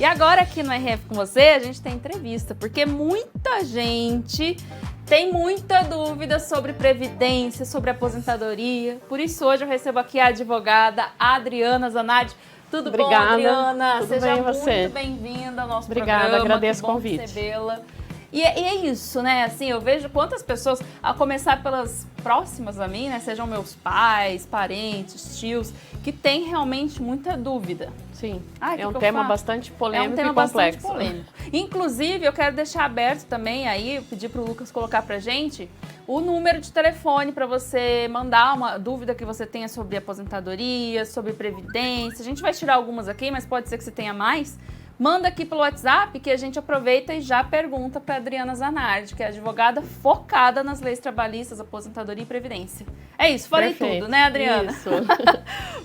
E agora aqui no RF com você, a gente tem entrevista, porque muita gente tem muita dúvida sobre previdência, sobre aposentadoria. Por isso hoje eu recebo aqui a advogada Adriana Zanardi. Tudo Obrigada. bom, Adriana? Tudo Seja bem, você? muito bem-vinda ao nosso Obrigada, programa. agradeço que bom o convite. recebê-la. E é isso, né? Assim, eu vejo quantas pessoas, a começar pelas próximas a mim, né? Sejam meus pais, parentes, tios, que têm realmente muita dúvida. Sim, Ai, é um tema bastante polêmico e complexo. Bastante polêmico. Inclusive, eu quero deixar aberto também aí, pedir para o Lucas colocar pra gente o número de telefone para você mandar uma dúvida que você tenha sobre aposentadoria, sobre previdência. A gente vai tirar algumas aqui, mas pode ser que você tenha mais. Manda aqui pelo WhatsApp que a gente aproveita e já pergunta para Adriana Zanardi, que é advogada focada nas leis trabalhistas, aposentadoria e previdência. É isso, falei Perfeito. tudo, né, Adriana? Isso.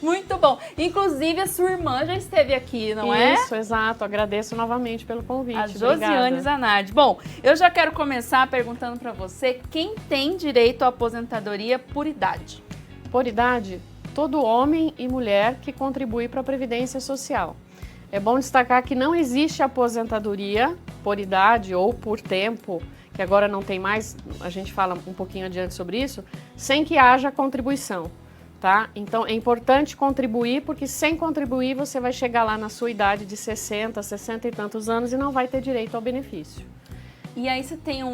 Muito bom. Inclusive, a sua irmã já esteve aqui, não é? Isso, exato. Agradeço novamente pelo convite. A Josiane Zanardi. Bom, eu já quero começar perguntando para você quem tem direito à aposentadoria por idade. Por idade, todo homem e mulher que contribui para a Previdência Social. É bom destacar que não existe aposentadoria por idade ou por tempo, que agora não tem mais, a gente fala um pouquinho adiante sobre isso, sem que haja contribuição, tá? Então é importante contribuir, porque sem contribuir você vai chegar lá na sua idade de 60, 60 e tantos anos e não vai ter direito ao benefício. E aí você tem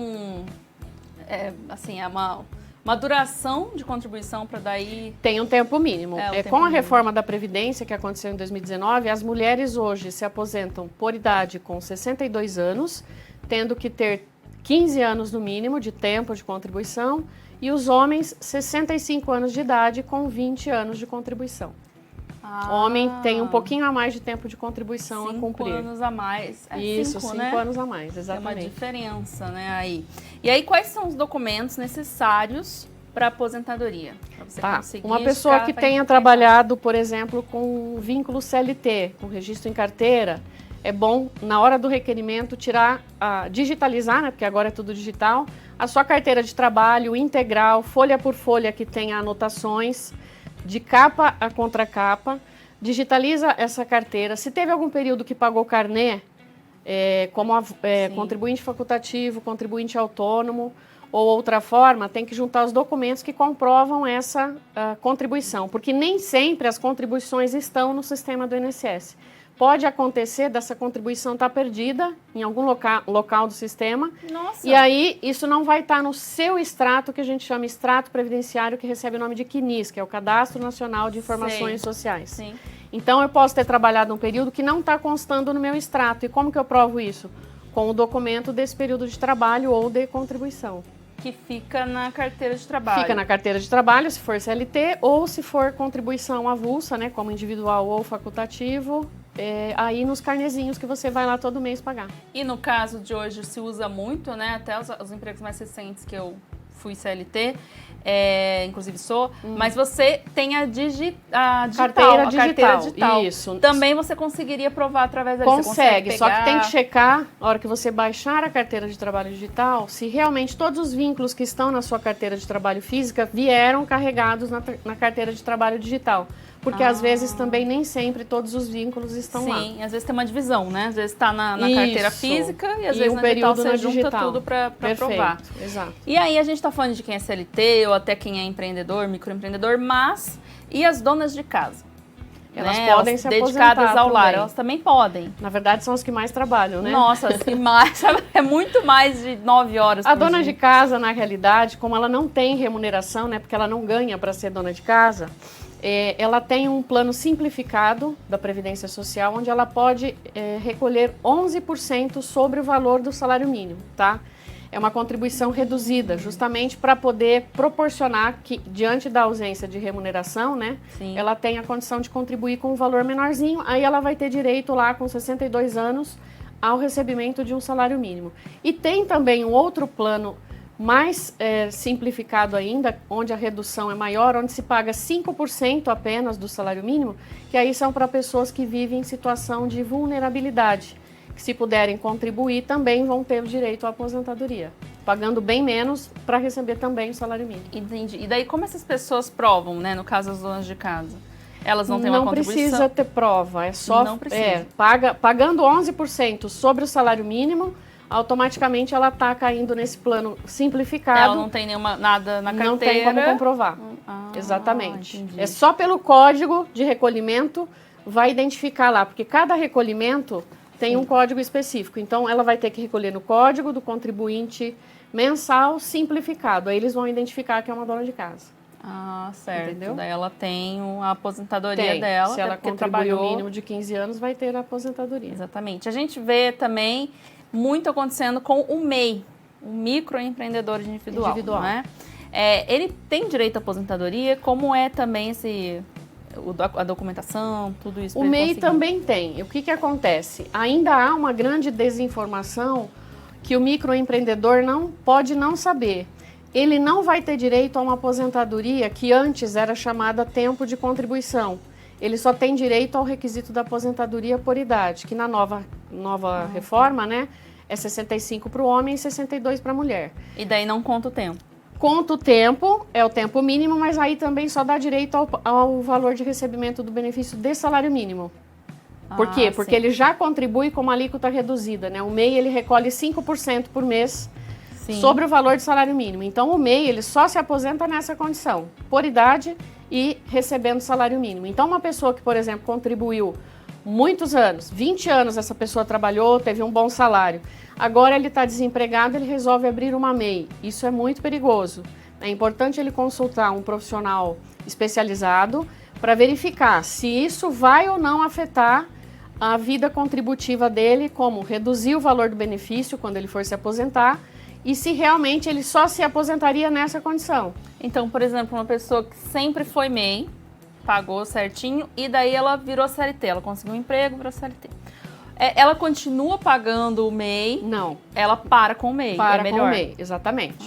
uma duração de contribuição para daí... Tem um tempo mínimo. Com a mínimo. reforma da Previdência, que aconteceu em 2019, as mulheres hoje se aposentam por idade com 62 anos, tendo que ter 15 anos no mínimo de tempo de contribuição, e os homens 65 anos de idade com 20 anos de contribuição. O homem tem um pouquinho a mais de tempo de contribuição a cumprir. 5 anos a mais. Isso, 5 né? anos a mais, exatamente. Tem uma diferença, né, aí. E aí, quais são os documentos necessários para aposentadoria? Pra você conseguir uma pessoa que tenha trabalhado, por exemplo, com vínculo CLT, com registro em carteira, é bom, na hora do requerimento, digitalizar, né, porque agora é tudo digital, a sua carteira de trabalho integral, folha por folha, que tenha anotações, de capa a contracapa, digitaliza essa carteira. Se teve algum período que pagou carnê, como contribuinte facultativo, contribuinte autônomo ou outra forma, tem que juntar os documentos que comprovam essa contribuição, porque nem sempre as contribuições estão no sistema do INSS. Pode acontecer dessa contribuição estar perdida em algum local do sistema. Nossa. E aí isso não vai estar no seu extrato, que a gente chama extrato previdenciário, que recebe o nome de CNIS, que é o Cadastro Nacional de Informações Sociais. Sim. Então eu posso ter trabalhado um período que não está constando no meu extrato. E como que eu provo isso? Com o documento desse período de trabalho ou de contribuição. Que fica na carteira de trabalho. Fica na carteira de trabalho, se for CLT, ou se for contribuição avulsa, né, como individual ou facultativo, aí nos carnezinhos que você vai lá todo mês pagar. E no caso de hoje se usa muito, né, até os empregos mais recentes que eu fui CLT, inclusive sou, mas você tem a carteira digital. Isso. Também você conseguiria provar através da Consegue, só que tem que checar, na hora que você baixar a carteira de trabalho digital, se realmente todos os vínculos que estão na sua carteira de trabalho física vieram carregados na carteira de trabalho digital. Porque às vezes também nem sempre todos os vínculos estão lá. Sim, às vezes tem uma divisão, né? Às vezes está na carteira física e às vezes um na digital período você junta digital. tudo para provar. Exato. E aí a gente está falando de quem é CLT ou até quem é empreendedor, microempreendedor, mas e as donas de casa? Elas né? podem se aposentar dedicadas ao lar, também. elas também podem. Na verdade, são as que mais trabalham, né? Nossa, se mais, é muito mais de 9 horas A por dona dia. de casa, na realidade, como ela não tem remuneração, né? Porque ela não ganha para ser dona de casa, ela tem um plano simplificado da Previdência Social, onde ela pode recolher 11% sobre o valor do salário mínimo, tá? É uma contribuição reduzida, justamente para poder proporcionar que, diante da ausência de remuneração, né, Sim. ela tenha a condição de contribuir com um valor menorzinho, aí ela vai ter direito lá com 62 anos ao recebimento de um salário mínimo. E tem também um outro plano mais simplificado ainda, onde a redução é maior, onde se paga 5% apenas do salário mínimo, que aí são para pessoas que vivem em situação de vulnerabilidade, que se puderem contribuir também vão ter o direito à aposentadoria, pagando bem menos para receber também o salário mínimo. Entendi. E daí como essas pessoas provam, né, no caso as donas de casa? Elas não têm uma contribuição? Não precisa ter prova, é só... Não precisa. Pagando 11% sobre o salário mínimo, automaticamente ela está caindo nesse plano simplificado. Ela não tem nada na carteira. Não tem como comprovar. Exatamente. Entendi. É só pelo código de recolhimento, vai identificar lá, porque cada recolhimento tem um código específico. Então, ela vai ter que recolher no código do contribuinte mensal simplificado. Aí eles vão identificar que é uma dona de casa. Ah, certo. Entendeu? Daí ela tem a aposentadoria dela. Se ela contribuiu o mínimo de 15 anos, vai ter a aposentadoria. Exatamente. A gente vê também muito acontecendo com o MEI, o microempreendedor individual. Né? Ele tem direito à aposentadoria? Como é também a documentação, tudo isso? O MEI também tem. O que acontece? Ainda há uma grande desinformação que o microempreendedor pode não saber. Ele não vai ter direito a uma aposentadoria que antes era chamada tempo de contribuição. Ele só tem direito ao requisito da aposentadoria por idade, que na nova reforma, né, é 65 para o homem e 62 para a mulher. E daí não conta o tempo? Conta o tempo, é o tempo mínimo, mas aí também só dá direito ao valor de recebimento do benefício de salário mínimo. Por quê? Porque ele já contribui com uma alíquota reduzida, né? O MEI, ele recolhe 5% por mês sobre o valor de salário mínimo. Então, o MEI, ele só se aposenta nessa condição, por idade e recebendo salário mínimo. Então, uma pessoa que, por exemplo, contribuiu muitos anos, 20 anos essa pessoa trabalhou, teve um bom salário. Agora ele está desempregado, ele resolve abrir uma MEI. Isso é muito perigoso. É importante ele consultar um profissional especializado para verificar se isso vai ou não afetar a vida contributiva dele, como reduzir o valor do benefício quando ele for se aposentar e se realmente ele só se aposentaria nessa condição. Então, por exemplo, uma pessoa que sempre foi MEI, pagou certinho e daí ela virou CLT, ela conseguiu um emprego, virou CLT. Ela continua pagando o MEI? Não. Ela para com o MEI, para melhor? com o MEI, exatamente.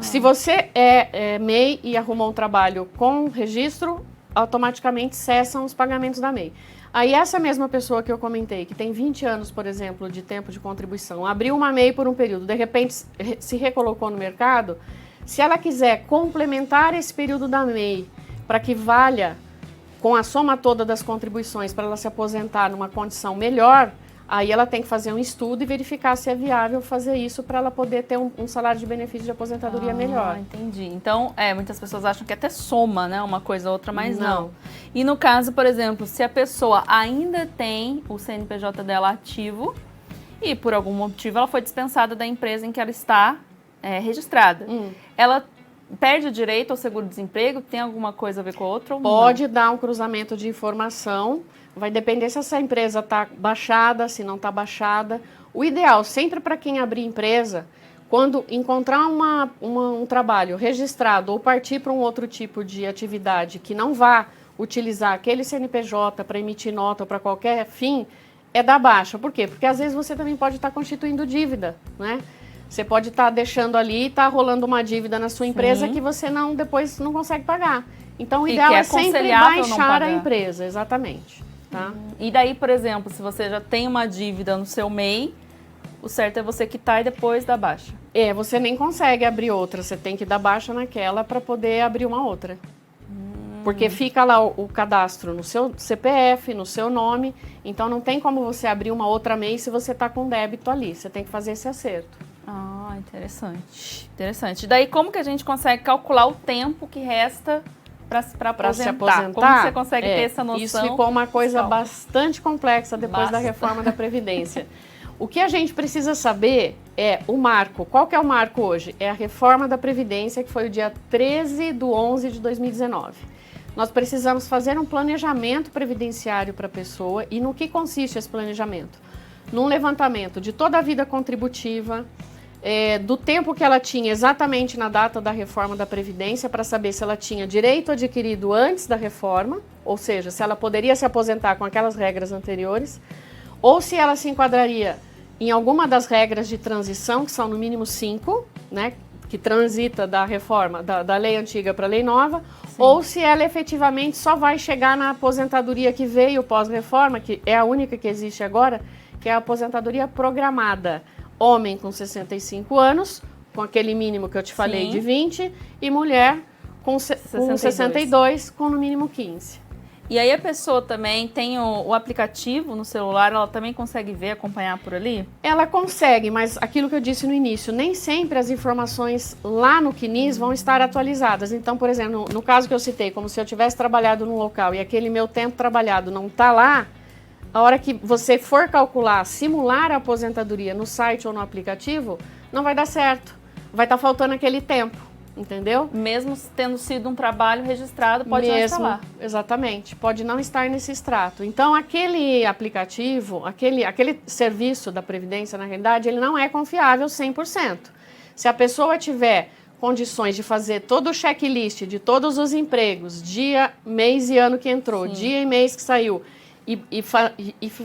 Se você é MEI e arrumou um trabalho com registro, automaticamente cessam os pagamentos da MEI. Aí essa mesma pessoa que eu comentei, que tem 20 anos, por exemplo, de tempo de contribuição, abriu uma MEI por um período, de repente se recolocou no mercado, se ela quiser complementar esse período da MEI para que valha com a soma toda das contribuições para ela se aposentar numa condição melhor, aí ela tem que fazer um estudo e verificar se é viável fazer isso para ela poder ter um salário de benefício de aposentadoria melhor. Entendi. Então, muitas pessoas acham que até soma, né, uma coisa ou outra, mas não. E no caso, por exemplo, se a pessoa ainda tem o CNPJ dela ativo e por algum motivo ela foi dispensada da empresa em que ela está registrada, ela perde o direito ao seguro-desemprego? Tem alguma coisa a ver com a outra? Ou pode dar um cruzamento de informação, vai depender se essa empresa está baixada, se não está baixada. O ideal, sempre para quem abrir empresa, quando encontrar um trabalho registrado ou partir para um outro tipo de atividade que não vá utilizar aquele CNPJ para emitir nota ou para qualquer fim, é dar baixa. Por quê? Porque às vezes você também pode estar constituindo dívida, né? Você pode estar deixando ali e estar rolando uma dívida na sua empresa que você depois não consegue pagar. Então, o ideal é sempre baixar a empresa, exatamente. Tá? E daí, por exemplo, se você já tem uma dívida no seu MEI, o certo é você quitar e depois dar baixa. Você nem consegue abrir outra, você tem que dar baixa naquela para poder abrir uma outra. Porque fica lá o cadastro no seu CPF, no seu nome, então não tem como você abrir uma outra MEI se você está com débito ali, você tem que fazer esse acerto. Interessante. Interessante. Daí, como que a gente consegue calcular o tempo que resta para se aposentar? Como você consegue ter essa noção? Isso ficou uma coisa bastante complexa depois da reforma da Previdência. O que a gente precisa saber é o marco. Qual que é o marco hoje? É a reforma da Previdência, que foi o dia 13/11/2019. Nós precisamos fazer um planejamento previdenciário para a pessoa. E no que consiste esse planejamento? Num levantamento de toda a vida contributiva, do tempo que ela tinha exatamente na data da reforma da Previdência, para saber se ela tinha direito adquirido antes da reforma, ou seja, se ela poderia se aposentar com aquelas regras anteriores, ou se ela se enquadraria em alguma das regras de transição, que são no mínimo 5, né, que transita da reforma, da lei antiga para a lei nova, ou se ela efetivamente só vai chegar na aposentadoria que veio pós-reforma, que é a única que existe agora, que é a aposentadoria programada. Homem com 65 anos, com aquele mínimo que eu te falei de 20, e mulher com 62, com no mínimo 15. E aí a pessoa também tem o aplicativo no celular, ela também consegue ver, acompanhar por ali? Ela consegue, mas aquilo que eu disse no início, nem sempre as informações lá no CNIS vão estar atualizadas. Então, por exemplo, no caso que eu citei, como se eu tivesse trabalhado num local e aquele meu tempo trabalhado não está lá, a hora que você for calcular, simular a aposentadoria no site ou no aplicativo, não vai dar certo. Vai estar faltando aquele tempo. Entendeu? Mesmo tendo sido um trabalho registrado, pode não estar lá. Exatamente, pode não estar nesse extrato. Então, aquele aplicativo, aquele serviço da Previdência, na realidade, ele não é confiável 100%. Se a pessoa tiver condições de fazer todo o checklist de todos os empregos, dia, mês e ano que entrou, Sim. dia e mês que saiu, e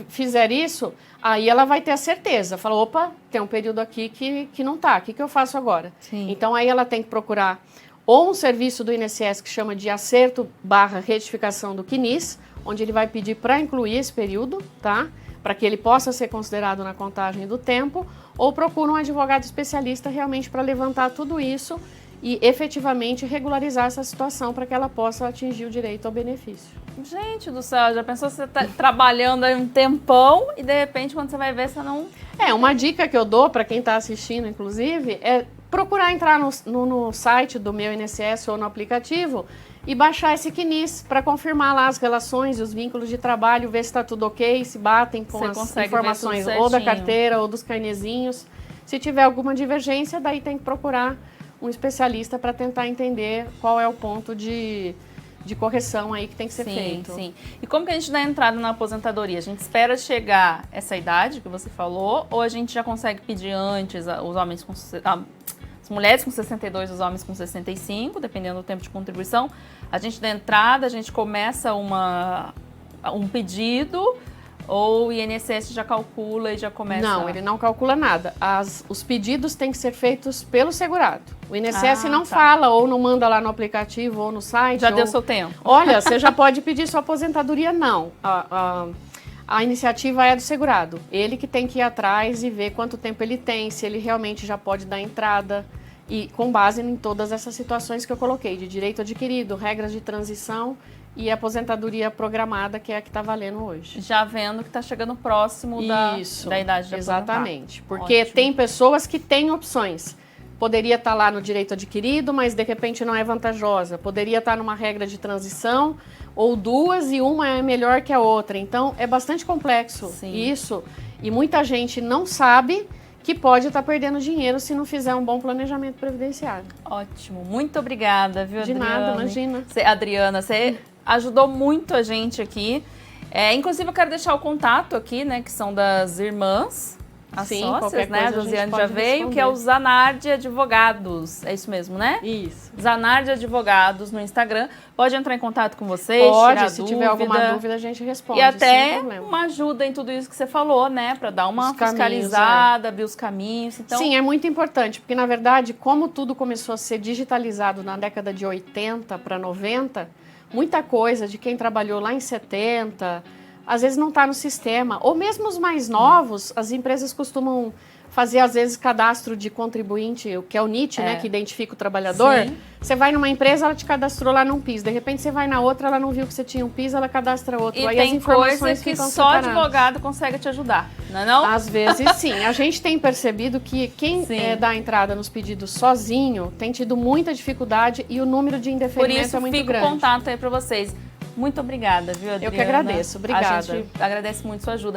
fizer isso, aí ela vai ter a certeza. Fala, opa, tem um período aqui que não está, o que eu faço agora? Sim. Então, aí ela tem que procurar ou um serviço do INSS que chama de acerto/retificação do CNIS, onde ele vai pedir para incluir esse período, tá? Para que ele possa ser considerado na contagem do tempo, ou procura um advogado especialista realmente para levantar tudo isso e efetivamente regularizar essa situação para que ela possa atingir o direito ao benefício. Gente do céu, já pensou você tá trabalhando aí um tempão e de repente quando você vai ver você não... Uma dica que eu dou para quem está assistindo, inclusive, é procurar entrar no site do meu INSS ou no aplicativo e baixar esse CNIS para confirmar lá as relações e os vínculos de trabalho, ver se está tudo ok, se batem com as informações ou da carteira ou dos carnezinhos. Se tiver alguma divergência, daí tem que procurar um especialista para tentar entender qual é o ponto de correção aí que tem que ser feito. Sim. E como que a gente dá entrada na aposentadoria? A gente espera chegar essa idade que você falou ou a gente já consegue pedir antes, os homens com... as mulheres com 62, os homens com 65, dependendo do tempo de contribuição. A gente dá entrada, a gente começa um pedido ou o INSS já calcula e já começa... Não, ele não calcula nada. Os pedidos têm que ser feitos pelo segurado. O INSS não fala ou não manda lá no aplicativo ou no site. Já deu seu tempo. Olha, você já pode pedir sua aposentadoria, não. A iniciativa é do segurado. Ele que tem que ir atrás e ver quanto tempo ele tem, se ele realmente já pode dar entrada. E com base em todas essas situações que eu coloquei, de direito adquirido, regras de transição e aposentadoria programada, que é a que está valendo hoje. Já vendo que está chegando próximo da idade de aposentar. Exatamente. Porque tem pessoas que têm opções. Poderia estar lá no direito adquirido, mas de repente não é vantajosa. Poderia estar numa regra de transição, ou duas, e uma é melhor que a outra. Então, é bastante complexo isso. E muita gente não sabe que pode estar perdendo dinheiro se não fizer um bom planejamento previdenciário. Ótimo. Muito obrigada, viu, Adriana? De nada, imagina. Adriana, você ajudou muito a gente aqui. Inclusive, eu quero deixar o contato aqui, né, que são das irmãs, as sócias, né? A Josiane já veio, que é o Zanardi Advogados. É isso mesmo, né? Isso. Zanardi Advogados no Instagram. Pode entrar em contato com vocês, pode, se tiver alguma dúvida, a gente responde. E até uma ajuda em tudo isso que você falou, né? Para dar uma fiscalizada, abrir os caminhos. Então... Sim, é muito importante, porque na verdade, como tudo começou a ser digitalizado na década de 80 para 90, muita coisa de quem trabalhou lá em 70... às vezes não está no sistema, ou mesmo os mais novos, as empresas costumam fazer, às vezes, cadastro de contribuinte, que é o NIT, né, que identifica o trabalhador. Sim. Você vai numa empresa, ela te cadastrou lá num PIS, de repente você vai na outra, ela não viu que você tinha um PIS, ela cadastra outro. E aí tem as informações coisa que só advogado consegue te ajudar, não é não? Às vezes sim, a gente tem percebido que quem dá entrada nos pedidos sozinho tem tido muita dificuldade e o número de indeferimento é muito grande. Por isso, fica o contato aí para vocês. Muito obrigada, viu, Adriana? Eu que agradeço. Obrigada. A gente agradece muito sua ajuda.